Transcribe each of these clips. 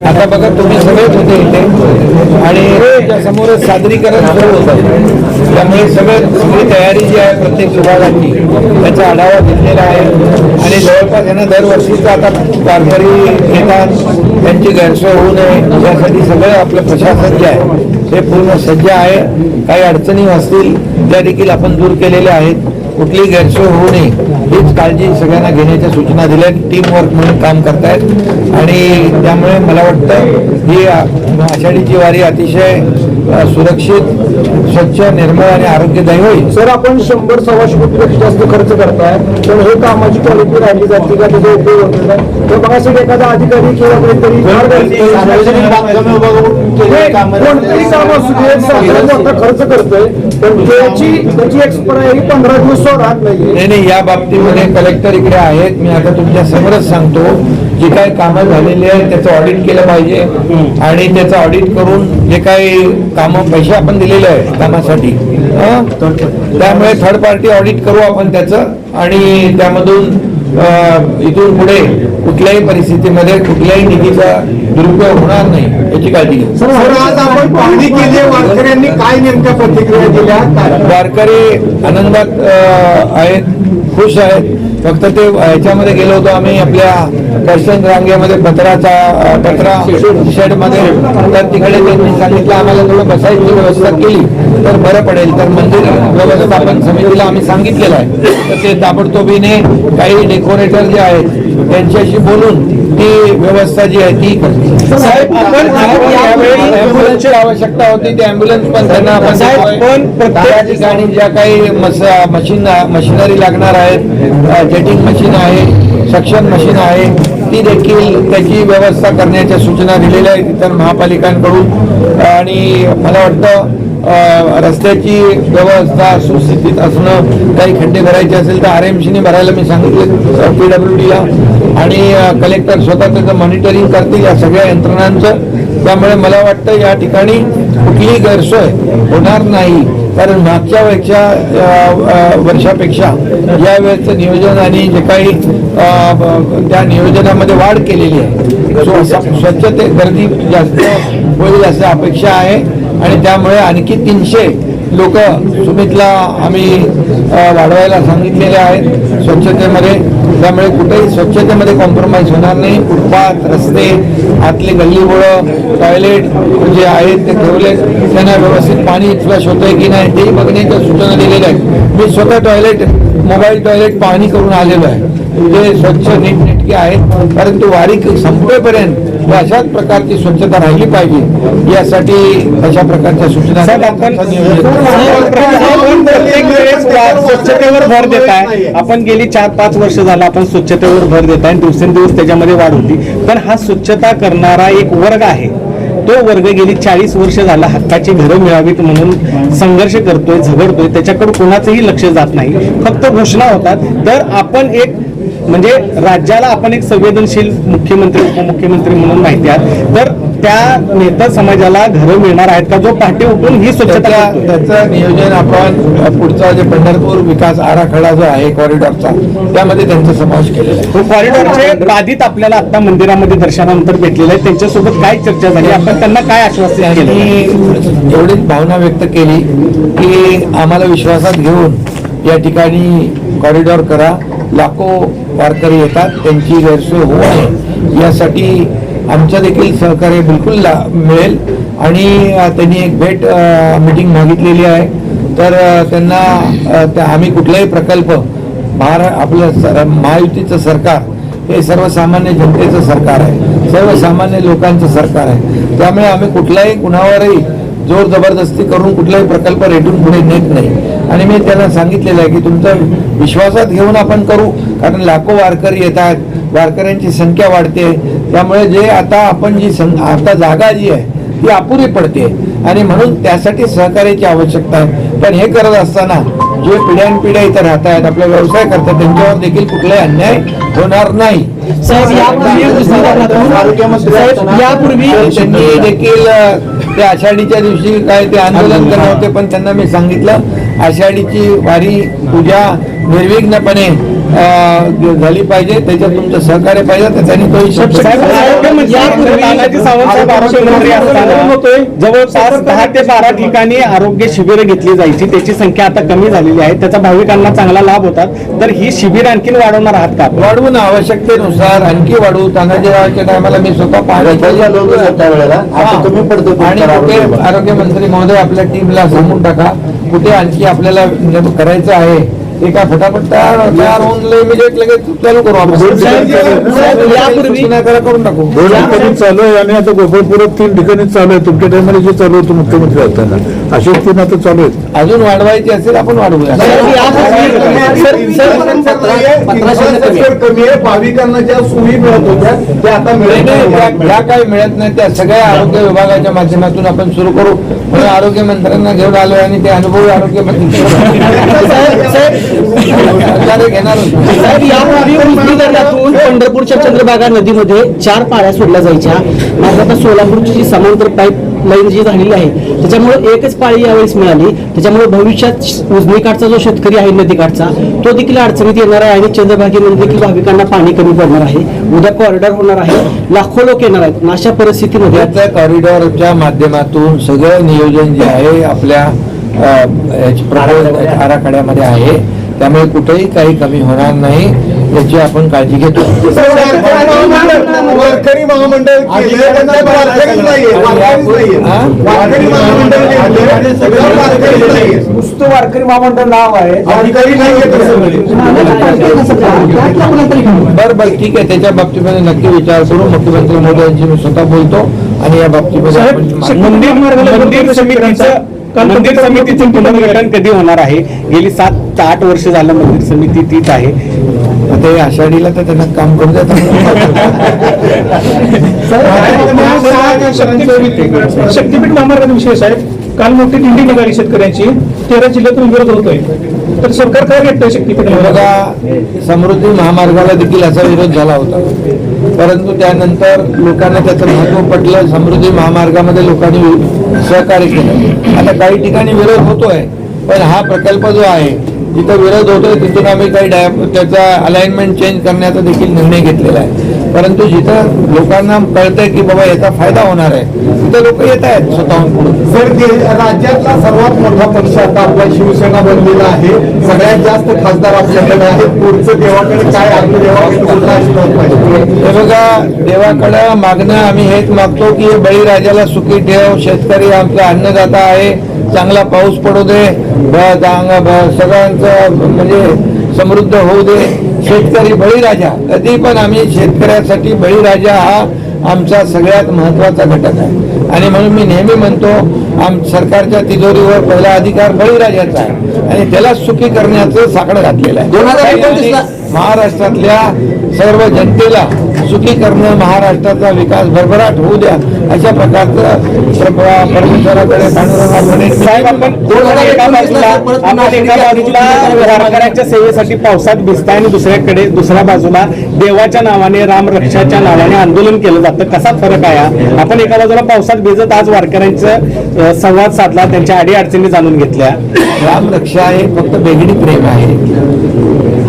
आता बघा तुम्ही सगळेच होते इथे आणि त्या समोरच सादरीकरण सुरू होतं, त्यामुळे सगळी तयारी जी आहे प्रत्येक विभागाची त्याचा आढावा घेतलेला आहे आणि जवळपास यांना दरवर्षीचा आता वारकरी येतात, त्यांची गैरसोय होऊ नये यासाठी सगळं आपलं प्रशासन जे आहे ते पूर्ण सज्ज आहे. काही अडचणी असतील त्या देखील आपण दूर केलेल्या आहेत. कुठली गैरसोय होऊ नये हीच काळजी सगळ्यांना घेण्याच्या सूचना दिल्या. टीम वर्क म्हणून काम करतायत आणि त्यामुळे मला वाटतं ही आषाढीची वारी अतिशय सुरक्षित, स्वच्छ, निर्मळ आणि आरोग्यदायी होईल. सर, आपण 100-125 कोटीपेक्षा जास्त खर्च करताय, पण हे कामाची क्वालिटी राहिली जाते का, त्याचा उपयोग होतो का? तर बघा सर, एखादा अधिकारी किंवा काहीतरी कोणतंही काम असू दे, सरकार मोठा खर्च करतोय पण त्याची एक्सपायरी 15 दिवस राहत नाही. नाही, या बाबतीमध्ये कलेक्टर इकडे आहेत. मी आता तुमच्या समोरच सांगतो, जी काही कामं झालेली आहेत त्याचं ऑडिट केलं पाहिजे आणि त्याचं ऑडिट करून जे काही कामं पैसे आपण दिलेले आहे कामासाठी, त्यामुळे थर्ड पार्टी ऑडिट करू आपण त्याचं आणि त्यामधून इथून पुढे कुठल्याही परिस्थितीमध्ये कुठल्याही निधीचा दुरुपयोग होणार नाही याची काळजी घेऊ. सर, आज आपण पाहणी केली, वारकऱ्यांनी काय नेमक्या प्रतिक्रिया दिल्या? वारकरी आनंदात आहेत, खुश आहेत. फक्त ते ह्याच्यामध्ये गेलो होतो आम्ही आपल्या दर्शन रांगेमध्ये पत्रा शेडमध्ये, तर तिकडे त्यांनी सांगितलं आम्हाला थोडं बसायची व्यवस्था केली तर बरं पडेल. तर मंदिर व्यवस्थापन समितीला आम्ही सांगितलेलं आहे, तर ते ताबडतोबीने काही डेकोरेटर जे आहेत त्यांच्याशी बोलून ती व्यवस्था जी आहे ती करते. साहेब, आपण ॲम्ब्युलन्सची आवश्यकता होती, ती ॲम्ब्युलन्स पण त्यांना आपण त्या ठिकाणी ज्या काही मशिनरी लागणार आहेत, जेटिंग मशीन आहे, सक्शन मशीन आहे, ती देखील त्याची व्यवस्था करण्याच्या सूचना दिलेल्या आहेत इतर महापालिकांकडून. आणि मला वाटतं रस्त्याची व्यवस्था सुस्थितीत असणं, काही खड्डे भरायचे असेल तर RMCने भरायला मी सांगितले PWDला आणि कलेक्टर स्वतः त्याचं मॉनिटरिंग करतील या सगळ्या यंत्रणांचं. त्यामुळे मला वाटतं या ठिकाणी कुठलीही गैरसोय होणार नाही, कारण मागच्या वर्षापेक्षा या वेळेचं नियोजन आणि जे काही त्या नियोजनामध्ये वाढ केलेली आहे, स्वच्छते गर्दी जास्त होईल अशी अपेक्षा आहे आणि त्यामुळे आणखी 300 लोक सुमितला आम्ही वाढवायला सांगितलेले आहेत स्वच्छतेमध्ये. त्यामुळे कुठेही स्वच्छतेमध्ये कॉम्प्रोमाइज होणार नाही. फुटपाथ, रस्ते, आतले गल्लीबोळं, टॉयलेट जे आहेत ते ठेवले, त्यांना व्यवस्थित पाणी फ्लश होतंय की नाही तेही बघण्याच्या सूचना दिलेल्या आहेत. मी स्वतः मोबाईल टॉयलेट पाहणी करून आलेलो आहे, जे स्वच्छ नीटनेटके आहेत. परंतु वारी संपेपर्यंत अशाच प्रकारची स्वच्छता राहिली पाहिजे यासाठी अशा प्रकारच्या सूचना प्रत्येक वेळेस स्वच्छतेवर भर देत आहे. आपण गेली 4-5 वर्ष झालं आपण स्वच्छतेवर भर देत आहे, दिवसेंदिवस त्याच्यामध्ये वाढ होती. पण हा स्वच्छता करणारा एक वर्ग आहे, तो वर्ग गेली 40 वर्ष झाला हक्काची घरं मिळावीत म्हणून संघर्ष करतोय, झगडतोय. त्याच्याकडे कोणाचंही लक्ष जात नाही, फक्त घोषणा होतात. तर आपण एक म्हणजे राज्याला आपण एक संवेदनशील मुख्यमंत्री उपमुख्यमंत्री म्हणून माहिती आहे, तर त्या नेता समाजाला घरं मिळणार आहेत का जो पहाटे उठून ही स्वच्छता? त्याचं नियोजन आपण पुढचा जे पंढरपूर विकास आराखडा जो आहे कॉरिडॉरचा, त्यामध्ये त्यांचा समावेश केलेला आहे. कॉरिडॉरचे बाधित आपल्याला आता मंदिरामध्ये दर्शनानंतर भेटलेले आहेत, त्यांच्यासोबत काय चर्चा झाली, आपण त्यांना काय आश्वासन केलं? एवढीच भावना व्यक्त केली की आम्हाला विश्वासात घेऊन या ठिकाणी कॉरिडॉर करा, लाखो वारकरी येतात, त्यांची गैरसोय होऊ नये यासाठी आमचं देखील सहकार्य बिलकुल मिळेल. आणि त्यांनी एक भेट मीटिंग मागितलेली आहे, तर त्यांना आम्ही कुठलाही प्रकल्प आपलं महायुतीचं सरकार हे सर्वसामान्य जनतेचं सरकार आहे, सर्वसामान्य लोकांचं सरकार आहे. त्यामुळे आम्ही कुठलाही कुणावरही जोर जबरदस्ती करून कुठलाही प्रकल्प रेटून पुढे नेत नाही. आणि मी त्यांना सांगितलेलं आहे की तुमचं विश्वासात घेऊन आपण करू, कारण लाखो वारकरी येतात, वारकऱ्यांची संख्या वाढते. त्यामुळे जे आता आपण आता जागा जी आहे ती अपुरी पडते आणि म्हणून त्यासाठी सहकार्याची आवश्यकता आहे. पण हे करत असताना जे पिढ्यानपिढ्या इथं राहत आहेत, आपला व्यवसाय करतात, त्यांच्यावर देखील कुठलाही अन्याय होणार नाही. यापूर्वी त्यांनी देखील ते आषाढीच्या दिवशी काय ते आंदोलन करत होते, पण त्यांना मी सांगितलं आषाढीची वारी पूजा निर्विघ्नपणे झाली पाहिजे, त्याच्यात तुमचं सहकार्य पाहिजे, तर त्यांनी तो हिशोब साहेब, आरोग्यमंत्री तानाजी सावंत साहेब आरोग्यमंत्री असताना जवळपास 10 ते 12 ठिकाणी आरोग्य शिबिरं घेतली जायची, त्याची संख्या आता कमी झालेली आहे, त्याचा भाविकांना चांगला लाभ होतात. तर ही शिबिर आणखीन वाढवणार आहात का? वाढवून आवश्यकतेनुसार आणखी वाढवू. तानाजीरावांच्या टायमाला मी स्वतः त्यावेळेला आता तुम्ही पडतो आणि कुठे आरोग्यमंत्री महोदय आपल्या टीमला सांगून टाका कुठे आणखी आपल्याला करायचं आहे, ते काय फटाफट तयार होऊन इमिजिएट लगेच चालू करू आपण. यापूर्वी सूचना करून टाकू. 2 ठिकाणी चालू आहे आणि आता गोपाळपुरात 3 ठिकाणी चालू आहे. तुमच्या टायमाला जे चालू होतं मुख्यमंत्री असताना असे 3 आता चालू आहेत. अजून वाढवायची असेल आपण वाढवूया. कमी आहे, भाविकांना ज्या सुविधा मिळत होत्या त्या आता ज्या काही मिळत नाही त्या सगळ्या आरोग्य विभागाच्या माध्यमातून आपण सुरू करू. म्हणून आरोग्य मंत्र्यांना घेऊन आलोय आणि ते अनुभवी आरोग्य मंत्री घेणार होतो. साहेब, यापूर्वी उजनी धरणातून पंढरपूरच्या चंद्रभागा नदीमध्ये 4 पाळ्या सोडल्या जायच्या. मात्र आता सोलापूरची जी समांतर पाईप लाईन जी झालेली आहे त्याच्यामुळे एकच पाळी यावेळेस मिळाली. त्याच्यामुळे भविष्यात उजनी काठचा जो शेतकरी आहे नदीकाठचा तो देखील अडचणीत येणार आहे आणि चंद्रभागेमध्ये देखील भाविकांना पाणी कमी पडणार आहे. उद्या कॉरिडॉर होणार आहे, लाखो लोक येणार आहेत. अशा परिस्थितीमध्ये त्या कॉरिडॉरच्या माध्यमातून सगळं नियोजन जे आहे आपल्या आराखड्यामध्ये आहे, त्यामुळे कुठेही काही कमी होणार नाही याची आपण काळजी घेतो. वारकरी महामंडळ केले, त्यांना वारकरीच नाहीये, वारकरीच नाहीये. वारकरी महामंडळ केले, सगळं वारकरीच नाहीये. नुसतं वारकरी महामंडळ नाव आहे, अधिकारी नाहीये बरं ठीक आहे. त्याच्या बाबतीमध्ये नक्की विचार करू. मुख्यमंत्री मोदी यांची मी स्वतः बोलतो आणि या बाबतीमध्ये आपण मंदिर समितीचं पुनर्गठन कधी होणार आहे? गेली 7 ते 8 वर्ष झालं मंदिर समिती तीच आहे. आता हे आषाढीला तर त्यांना काम करू द्या. शक्तीपीठ महामार्गाविषयी साहेब, काल मोठी दिंडी निघाली शेतकऱ्यांची, 13 जिल्ह्यातून विरोध होतोय, तर सरकार काय घेतोय शक्तीपीठ? बघा, समृद्धी महामार्गाला देखील असा विरोध झाला होता, परंतु त्यानंतर लोकांना त्याचं महत्व पटलं. समृद्धी महामार्गामध्ये लोकांनी सहकार्य केलं. आता काही ठिकाणी विरोध होतोय, पण हा प्रकल्प जो आहे जिथं विरोध होतोय तिथून आम्ही काही त्याचा अलाइनमेंट चेंज करण्याचा देखील निर्णय घेतलेला आहे. परंतु जिथं लोकांना कळतंय की बाबा याचा फायदा होणार आहे तिथं लोक येत आहेत स्वतःहून पुढे. सर, राज्यातला सर्वात मोठा पक्ष आता आपला शिवसेना बनलेला आहे. सगळ्यात जास्त खासदार आपल्याकडे आहेत. पुढचं देवाकडे काय आपलं हे बघा, देवाकडं मागणं आम्ही हेच मागतो की बळीराजाला सुखी ठेव, शेतकरी आमचा अन्नदाता आहे, चांगला पाऊस पडू दे, सगळ्यांचं म्हणजे समृद्ध होऊ दे. शेतकरी बळीराजा, कधी पण आम्ही शेतकऱ्यासाठी बळीराजा हा आमचा सगळ्यात महत्वाचा घटक आहे. आणि म्हणून मी नेहमी म्हणतो सरकारच्या तिजोरीवर पहिला अधिकार बळीराजाचा आहे आणि त्याला सुखी करण्याचं साकडं घातलेलं आहे. महाराष्ट्रातल्या सर्व जनतेला सुखी करणं, महाराष्ट्राचा विकास भरभराट होऊ द्या अशा प्रकारचं परमेश्वराकडे पांडुरंगाकडे. साहेब, आपण एका बाजूला वारकऱ्यांच्या सेवेसाठी पावसात भिजताय आणि दुसऱ्या बाजूला देवाच्या नावाने, रामरक्षाच्या नावाने आंदोलन केलं जातं. कसा फरक आहे? आपण एका बाजूला पावसात भिजत आज वारकऱ्यांचं संवाद साधला, त्यांच्या अडीअडचणी जाणून घेतल्या. रामरक्षा हे फक्त बेगडी प्रेम आहे,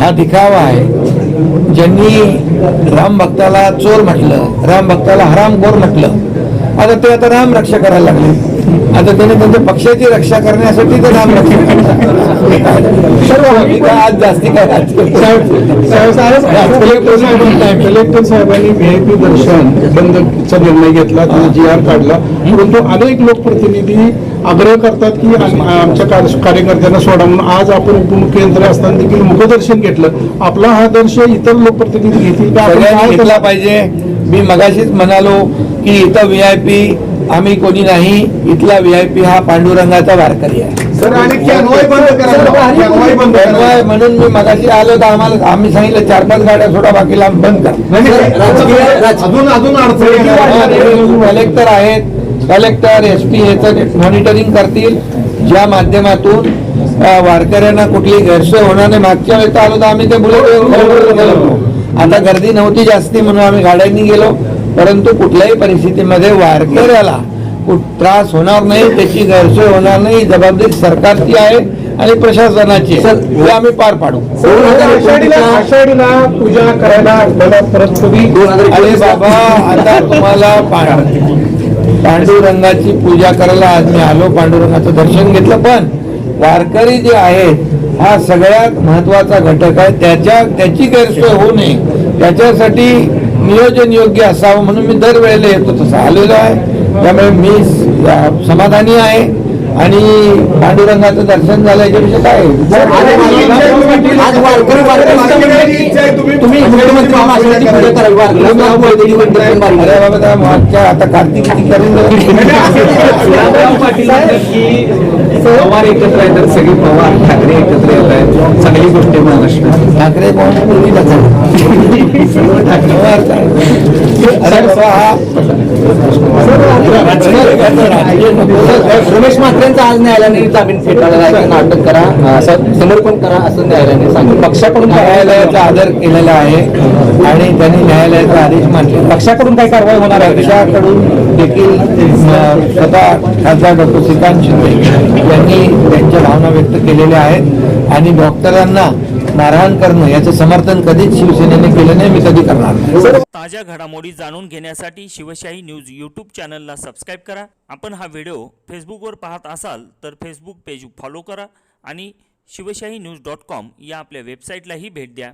हा दिखावा आहे. ज्यांनी राम भक्ताला चोर म्हटलं, राम भक्ताला हरामखोर म्हटलं, आता राम रक्षा करायला लागले. आता त्याने त्यांच्या पक्षाची रक्षा करण्यासाठी ते राम रक्षा आज जास्ती काय कलेक्टर साहेबांनी VIP दर्शन बंदचा निर्णय घेतला, GR काढला. परंतु अनेक लोकप्रतिनिधी आग्रह करतात की आमच्या कार्यकर्त्यांना सोडा म्हणून. आज आपण उपमुख्यमंत्री असताना देखील मुखदर्शन घेतलं. आपला हा दर्श इतर लोकप्रतिनिधी घेतील का? सगळ्यांनी घेतला पाहिजे. मी मगाशीच म्हणालो की इथं VIP आम्ही कोणी नाही, इथला VIP हा पांडुरंगाचा वारकरी आहे. सर, आणि कॅनवाय बंद करा म्हणून मी मगाशी आलो तर आम्ही सांगितलं 4-5 गाड्या सोडा, बाकीला बंद करा. अजून अडचणी कलेक्टर आहेत, कलेक्टर SP याचं मॉनिटरिंग करतील, ज्या माध्यमातून वारकऱ्यांना कुठली गैरसोय होणार नाही. मागच्या वेळेस आलो तर आम्ही ते बुलेट गेलो, आता गर्दी नव्हती जास्ती म्हणून आम्ही गाड्यांनी गेलो. परंतु कुठल्याही परिस्थितीमध्ये वारकऱ्याला त्रास होणार नाही, त्याची गैरसोय होणार नाही, जबाबदारी सरकारची आहे आणि प्रशासनाची आहे. ते आम्ही पार पाडू. आषाढीला पूजा करायला मला परत तुम्ही अरे बाबा, आता तुम्हाला पांडुरंगाची पूजा करायला आज मी आलो, पांडुरंगाचं दर्शन घेतलं. पण वारकरी जे आहेत हा सगळ्यात महत्वाचा घटक आहे. त्याची गैरसोय होऊ नये त्याच्यासाठी नियोजन योग्य असावं म्हणून मी दरवेळेला येतो, तसं आलेलो आहे. त्यामुळे मी समाधानी आहे आणि पांडुरंगाचं दर्शन झालं याच्यापेक्षा काय आहे? आज तुम्ही मुख्यमंत्री महाराष्ट्राची पूजा करावी, वारकरी अरे बाबा, त्या मागच्या आता कार्तिकी करून पाटील की पवार एकत्र येतात, सगळी पवार ठाकरे एकत्र येत आहेत, चांगली गोष्ट आहे महाराष्ट्रात. ठाकरे रमेश म्हात्रेंचा आज न्यायालयाने जामीन फेटाळला, अटक करा, समर्पण करा असं न्यायालयाने सांगितलं. पक्षाकडून न्यायालयाचा आदर केलेला आहे आणि त्यांनी न्यायालयाचा आदेश मानले. पक्षाकडून काय कारवाई होणार आहे? पक्षाकडून देखील स्वतः खासदार डॉक्टर श्रीकांत शिंदे यांनी त्यांच्या भावना व्यक्त केलेल्या आहेत आणि डॉक्टरांना मारहाण करणं याचं समर्थन कधीच शिवसेनेने केलं नाही, मी कधी करणार नाही. ताज्या घडामोडी जाणून घेण्यासाठी शिवशाही न्यूज यूट्यूब चॅनलला सबस्क्राईब करा. आपण हा व्हिडिओ फेसबुकवर पाहत असाल तर फेसबुक पेज फॉलो करा आणि शिवशाही न्यूज .com या आपल्या वेबसाईटलाही भेट द्या.